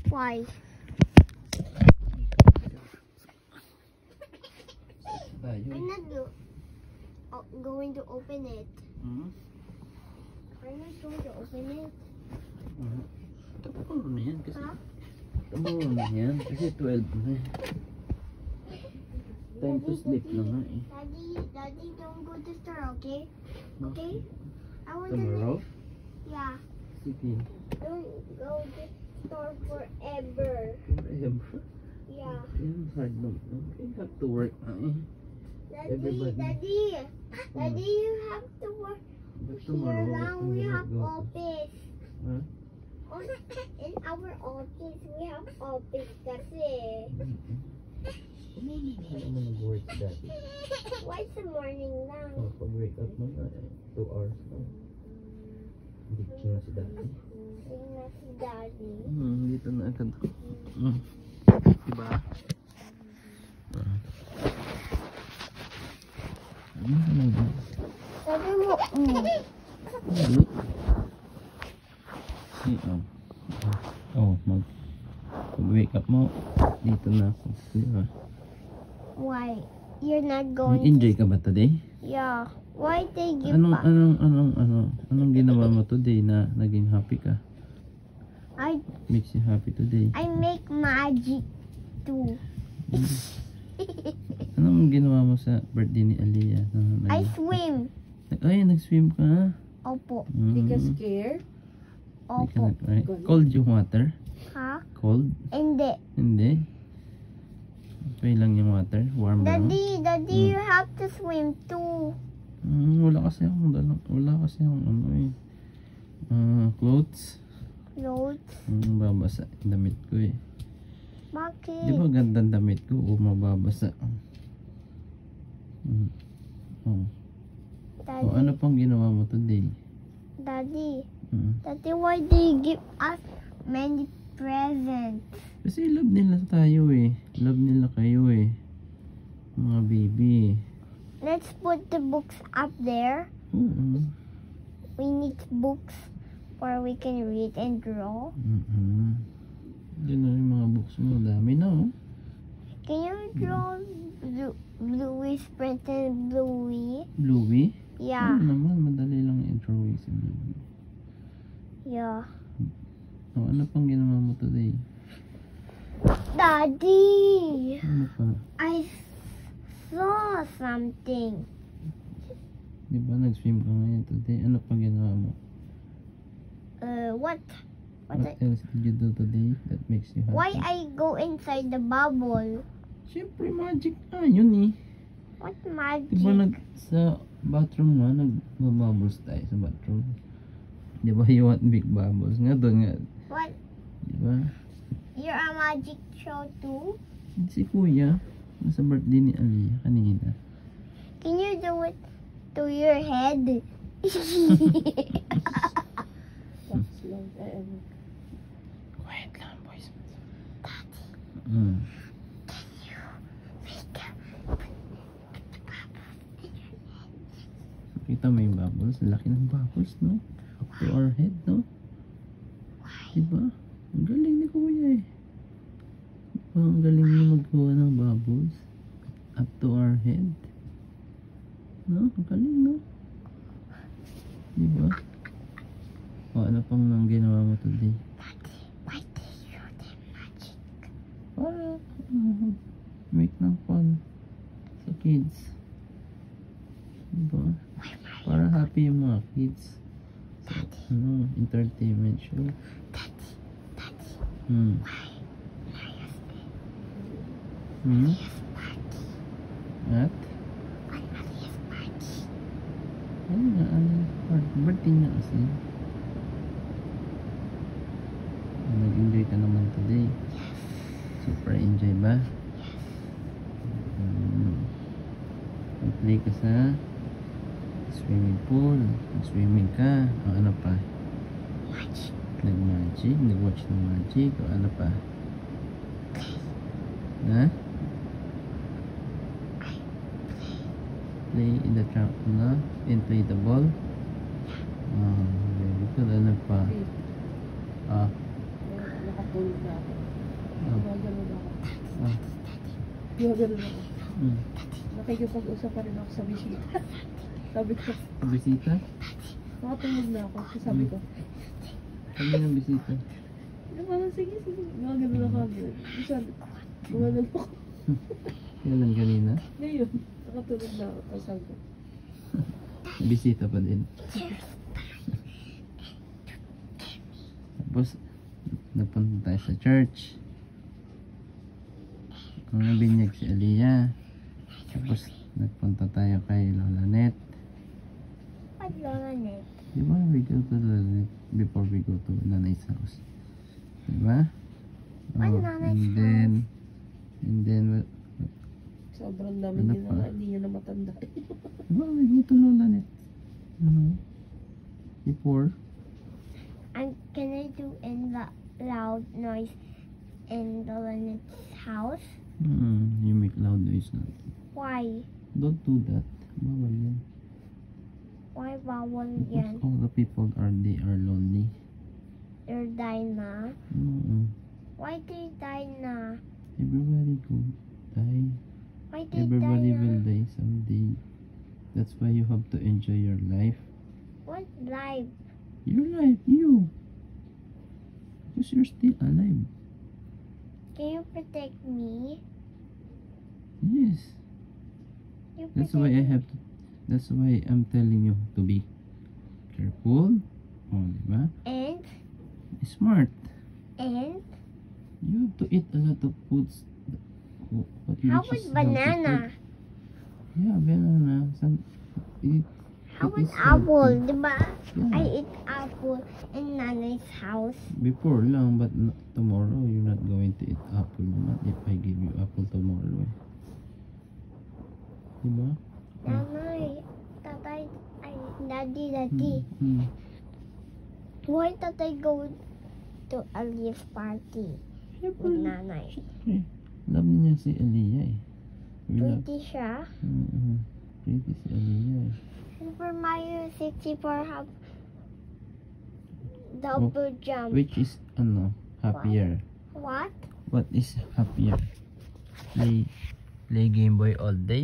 Why? I'm not going to open it. I'm not going to open it. Tapos na yan kasi. Tapos na yan kasi 12 na eh. Time to sleep na nga eh. Daddy, don't go to store, okay? Okay? I want Tomorrow? Yeah. Sige. Don't go to store forever. Forever? Yeah. Yan, hard no. Okay, have to work na eh. Daddy, you have to work. But tomorrow, Here now we have office. Huh? In our office, we have office kasi. Ano mo nag-work dati? Why sa morning lang? Oh, pag-wake up mo, 2 hours na. Dito na si dati. Tingnan si Daddy. Dito na agad ako. Diba? Ano ka na ba? Sabi mo, Pag-wake up mo, dito na ako. Diba? why? You're not going Enjoy ka ba today? Yeah. Why they give Anong ginawa mo today na naging happy ka? Makes you happy today? I make magic too. Anong ginawa mo sa birthday ni Aliyah? I swim. Ay, nag-swim ka? Opo. Hindi ka scared? Opo. Cold yung water? Ha? Cold? Hindi. Hindi? Okay lang yung water? Warm lang? Daddy, you have to swim too. Wala kasi akong clothes. Clothes? Babasa yung damit ko eh. Bakit? Di ba gandang damit ko o mababasa? Daddy, Ano pang ginawa mo today? Daddy, why do you give us many presents? Kasi love nila tayo eh. Love nila kayo eh. Mga baby. Let's put the books up there. We need books where we can read and draw. Yun na yung mga books mo. Dami na oh. Can you draw Bluey's Princess Bluey? Bluey? Yeah. Naman, madali lang i-draw si Bluey. Yeah. Ano pang ginawa mo today? Daddy! Ano pa? I saw something. Di ba nag-swim ka ngayon today? Ano pang ginawa mo? What else did you do today that makes you happy? Why I go inside the bubble? Siyempre magic yun eh. What magic? Di ba sa bathroom nga, nagbabubbles tayo sa bathroom. Di ba you want big bubbles? Nga doon nga. What? Di ba? You're a magic show too? Si Kuya, nasa birthday ni Aliyah kanina. Can you do it to your head? Quiet lang, boys. Daddy, Mm. can you make a Kita mo yung bubbles. Laki ng bubbles, no? Up to our head, no? Diba? Ang galing ni Kuya eh. Diba? Ang galing niya maggawa ng bubbles. Up to our head. No? Ang galing, no? Diba? Ano pang nang ginawa mo today? Daddy, why do you do magic? Para make ng fun sa kids. Diba? Para happy yung mga kids. So, entertainment show. Daddy, At? Ano nga, birthday niya kasi. Nag-enjoy ka naman today. Super enjoy ba? Nag-play ka sa swimming pool. Nag-swimming ka. O ano pa? Nag-magic. Nag-watch ng magic. O ano pa? Ha? Play in the trampoline and play the ball. Very good. Ano pa? Tulog na ako. Oh. Gumagano na ako. Ah. Gumagano na ako. Mm. Nakikipag-usap pa rin ako sa bisita. Sabi ko, Bisita? makatulog na ako. Sabi ko, Kami ng bisita. parang sige. Gumagano na ako. Sabi ko, gumagano ako. Kailan kanina? Ngayon, nakatulog na ako. Tapos sabi ko, Bisita pa din. Tapos, nagpunta tayo sa church. Ang nabinyag si Aliyah. Tapos, nagpunta tayo kay Lola Net. What Lola Net? Di ba? We go to Lola Net before we go to Nanay's house. Di ba? What Oh, Nanay's and then, sobrang dami Ano din pa? na hindi niya na matanda. di ba? We go to Lola Net. Before. And can I do in the loud noise in Lola Net's house? You make loud noise na. Why? Don't do that. Bawal yan. Why bawal Because yan? all the people they are lonely. They're dying na. Why they die na? Everybody go die. Why they Everybody die will na? die someday. That's why you have to enjoy your life. What life? Your life, you. Because you're still alive. Can you protect me? Yes. You That's protect why I have to. That's why I'm telling you to be careful. Oh, diba? And Smart. and You have to eat a lot of foods. What how which about is healthy banana? food. Yeah, banana. Eat. How It about is apple? healthy. Diba? Yeah. I eat apple in Nanay's house. Before lang, but tomorrow you're not going to eat apple naman if I give you apple tomorrow. Diba? Nanay, tatay, ay, daddy. Mm. Why tatay go to a leaf party with nanay? Eh, love niya si Aliyah eh. We love. Pretty siya. Pretty si Aliyah eh. Super Mario 64 have double jump. Which is, happier? What? What is happier? Play Game Boy all day